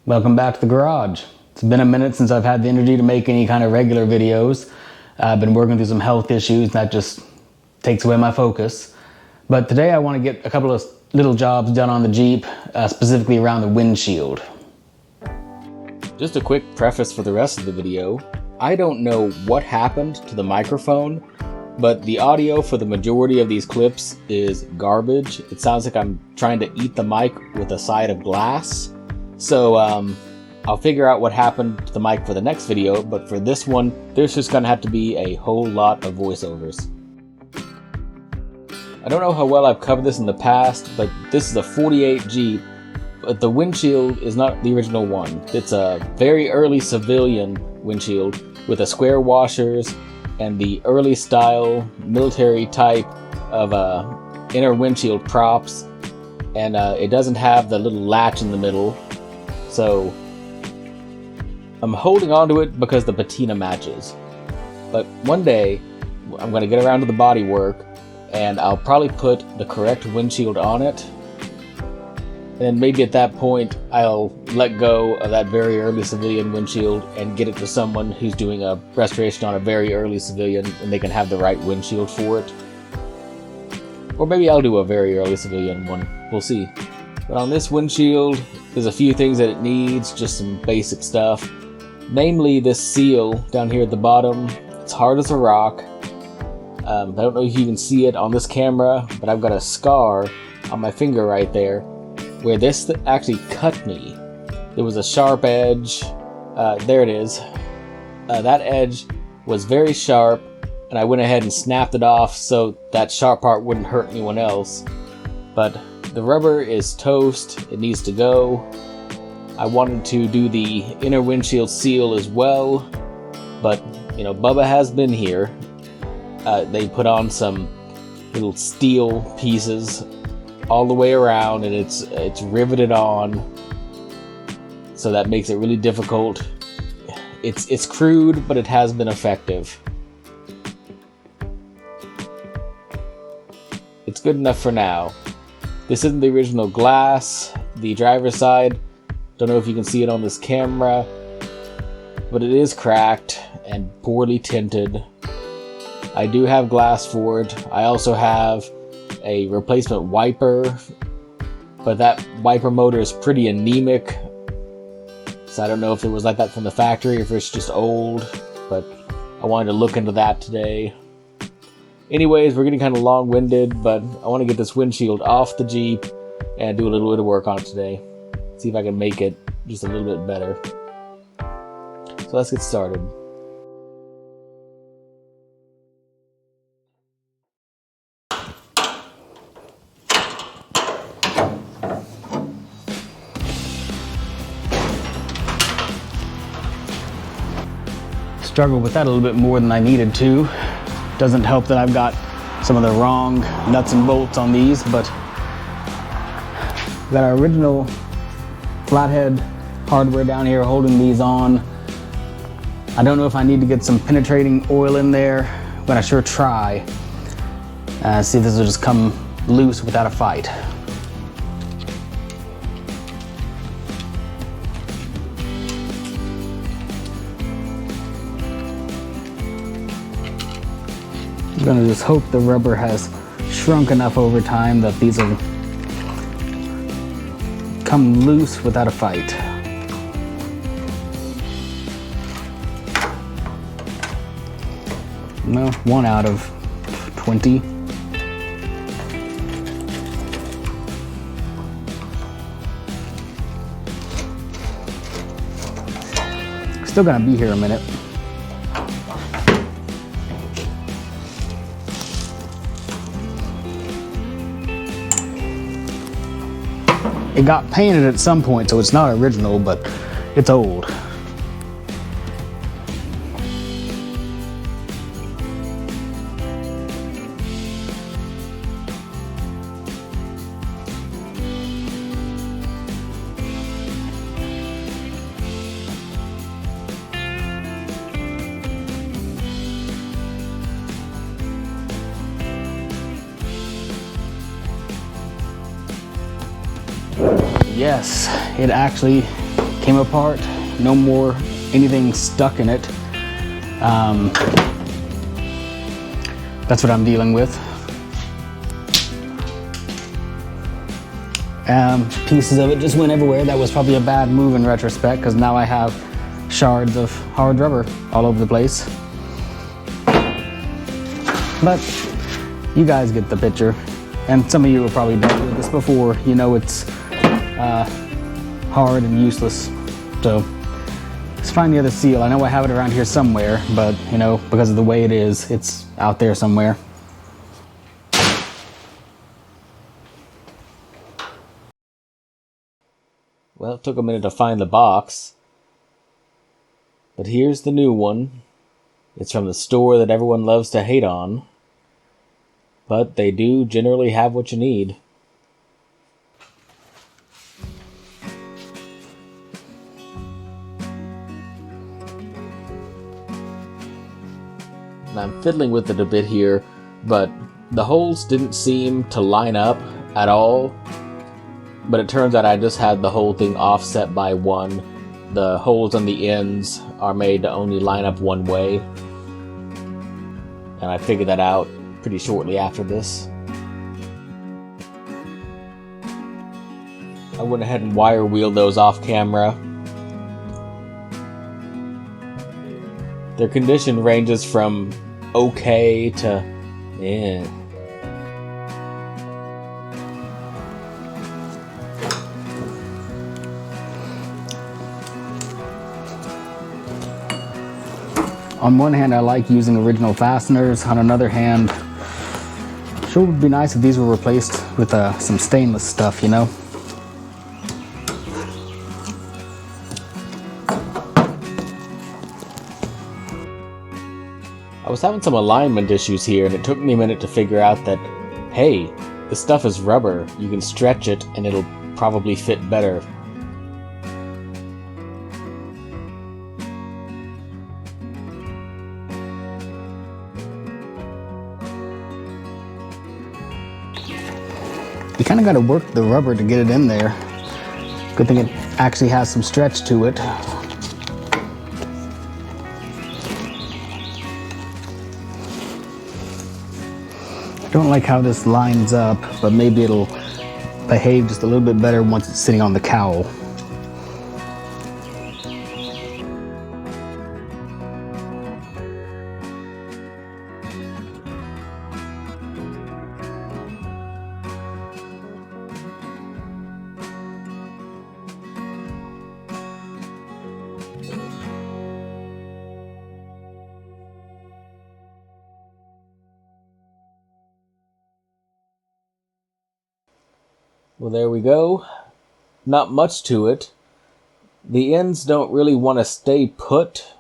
Welcome back to the garage. It's been a minute since I've had the energy to make any kind of regular videos. I've been working through some health issues and that just takes away my focus. But today I want to get a couple of little jobs done on the Jeep, specifically around the windshield. Just a quick preface for the rest of the video. I don't know what happened to the microphone, but the audio for the majority of these clips is garbage. It sounds like I'm trying to eat the mic with a side of glass. So I'll figure out what happened to the mic for the next video, but for this one, there's just gonna have to be a whole lot of voiceovers. I don't know how well I've covered this in the past, but this is a 48 Jeep, but the windshield is not the original one. It's a very early civilian windshield with a square washers and the early style military type of inner windshield props, and it doesn't have the little latch in the middle. So I'm holding on to it because the patina matches. But one day I'm going to get around to the body work and I'll probably put the correct windshield on it. And maybe at that point I'll let go of that very early civilian windshield and get it to someone who's doing a restoration on a very early civilian and they can have the right windshield for it. Or maybe I'll do a very early civilian one. We'll see. But on this windshield, there's a few things that it needs, just some basic stuff. Namely, this seal down here at the bottom. It's hard as a rock. I don't know if you can see it on this camera, but I've got a scar on my finger right there where this actually cut me. There was a sharp edge. There it is. That edge was very sharp, and I went ahead and snapped it off so that sharp part wouldn't hurt anyone else. But the rubber is toast, it needs to go. I wanted to do the inner windshield seal as well, but you know, Bubba has been here. They put on some little steel pieces all the way around and it's riveted on, so that makes it really difficult. It's crude, but it has been effective. It's good enough for now. This isn't the original glass, the driver's side. Don't know if you can see it on this camera, but it is cracked and poorly tinted. I do have glass for it. I also have a replacement wiper, but that wiper motor is pretty anemic. So I don't know if it was like that from the factory or if it's just old, but I wanted to look into that today. Anyways, we're getting kind of long-winded, but I want to get this windshield off the Jeep and do a little bit of work on it today. See if I can make it just a little bit better. So let's get started. Struggled with that a little bit more than I needed to. Doesn't help that I've got some of the wrong nuts and bolts on these, but we've got our original flathead hardware down here holding these on. I don't know if I need to get some penetrating oil in there, but I sure try. See if this will just come loose without a fight. I'm gonna just hope the rubber has shrunk enough over time that these will come loose without a fight. Well, 1 out of 20. Still gonna be here a minute. It got painted at some point, so it's not original, but it's old. Yes, it actually came apart. No more anything stuck in it. That's what I'm dealing with. Pieces of it just went everywhere. That was probably a bad move in retrospect, because now I have shards of hard rubber all over the place. But you guys get the picture. And some of you have probably dealt with this before. You know it's hard and useless. So let's find the other seal. I know I have it around here somewhere, but you know, because of the way it is, it's out there somewhere. Well, it took a minute to find the box. But here's the new one. It's from the store that everyone loves to hate on. But they do generally have what you need. And I'm fiddling with it a bit here, but the holes didn't seem to line up at all. But it turns out I just had the whole thing offset by one. The holes on the ends are made to only line up one way. And I figured that out pretty shortly after this. I went ahead and wire wheeled those off camera. Their condition ranges from okay to eh. On one hand, I like using original fasteners. On another hand, sure would be nice if these were replaced with some stainless stuff, you know? I was having some alignment issues here, and it took me a minute to figure out that, hey, this stuff is rubber. You can stretch it, and it'll probably fit better. You kind of got to work the rubber to get it in there. Good thing it actually has some stretch to it. I don't like how this lines up, but maybe it'll behave just a little bit better once it's sitting on the cowl. Well, there we go. Not much to it. The ends don't really want to stay put.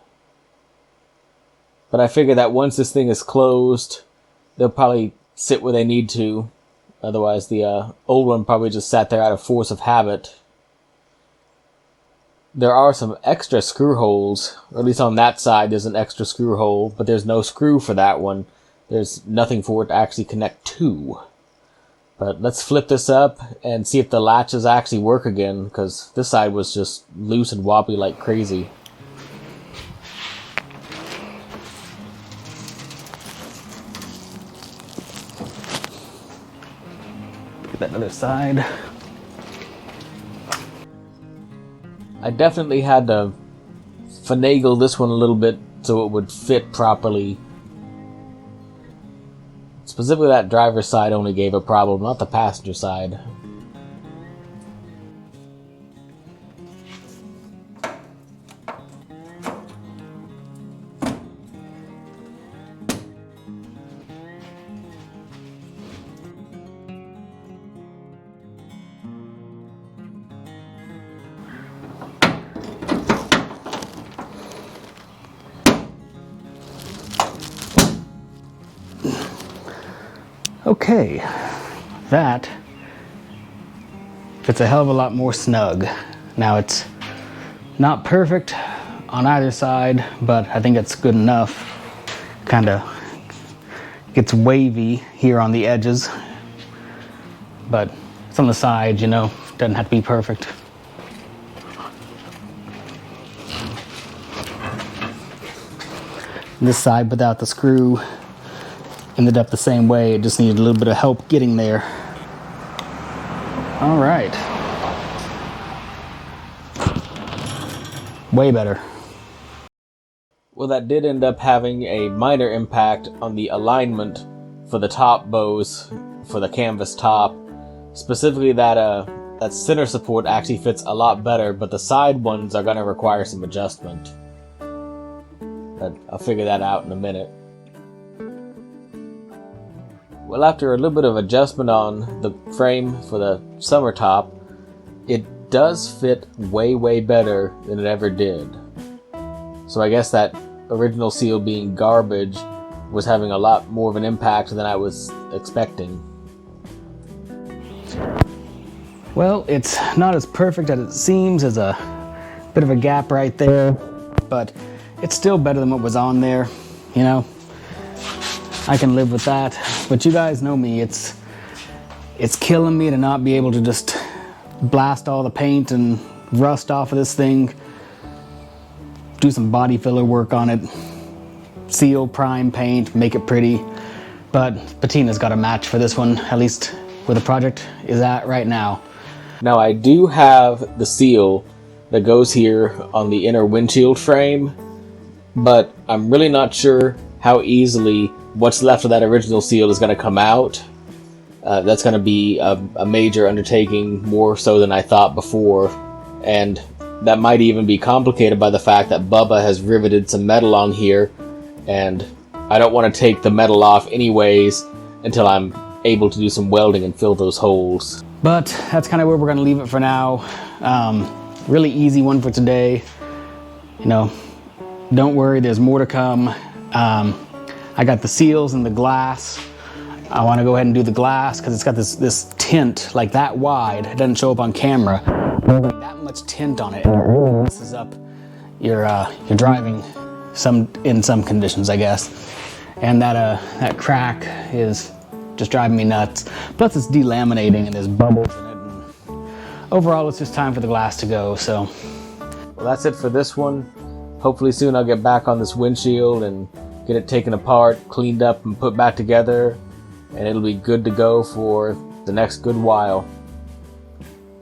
But I figure that once this thing is closed, they'll probably sit where they need to. Otherwise, the old one probably just sat there out of force of habit. There are some extra screw holes, or at least on that side there's an extra screw hole, but there's no screw for that one. There's nothing for it to actually connect to. But let's flip this up and see if the latches actually work again, because this side was just loose and wobbly like crazy. Get that other side. I definitely had to finagle this one a little bit so it would fit properly. Specifically, that driver's side only gave a problem, not the passenger side. Okay, that fits a hell of a lot more snug. Now it's not perfect on either side, but I think it's good enough. Kind of gets wavy here on the edges, but it's on the sides, you know, doesn't have to be perfect. This side without the screw ended up the same way. It just needed a little bit of help getting there. All right. Way better. Well, that did end up having a minor impact on the alignment for the top bows for the canvas top. Specifically, that center support actually fits a lot better, but the side ones are going to require some adjustment. But I'll figure that out in a minute. Well, after a little bit of adjustment on the frame for the summer top, it does fit way better than it ever did. So I guess that original seal being garbage was having a lot more of an impact than I was expecting. Well, it's not as perfect as it seems. There's a bit of a gap right there, but it's still better than what was on there, you know. I can live with that, but you guys know me. It's killing me to not be able to just blast all the paint and rust off of this thing, do some body filler work on it, seal, prime, paint, make it pretty. But Patina's got a match for this one, at least where the project is at right now. Now I do have the seal that goes here on the inner windshield frame, but I'm really not sure how easily what's left of that original seal is going to come out. That's going to be a major undertaking, more so than I thought before, and that might even be complicated by the fact that Bubba has riveted some metal on here, and I don't want to take the metal off anyways until I'm able to do some welding and fill those holes. But that's kind of where we're going to leave it for now. Really easy one for today. You know, don't worry, there's more to come. I got the seals and the glass. I want to go ahead and do the glass because it's got this tint like that wide. It doesn't show up on camera. There's like that much tint on it, and it really messes up your driving in some conditions, I guess. And that crack is just driving me nuts. Plus it's delaminating and there's bubbles in it. And overall, it's just time for the glass to go. So, well, that's it for this one. Hopefully soon I'll get back on this windshield and get it taken apart, cleaned up, and put back together, and it'll be good to go for the next good while.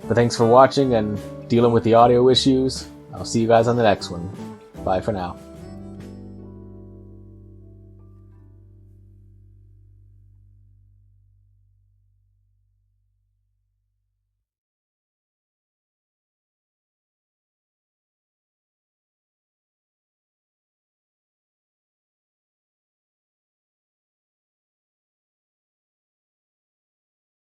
But thanks for watching and dealing with the audio issues. I'll see you guys on the next one. Bye for now.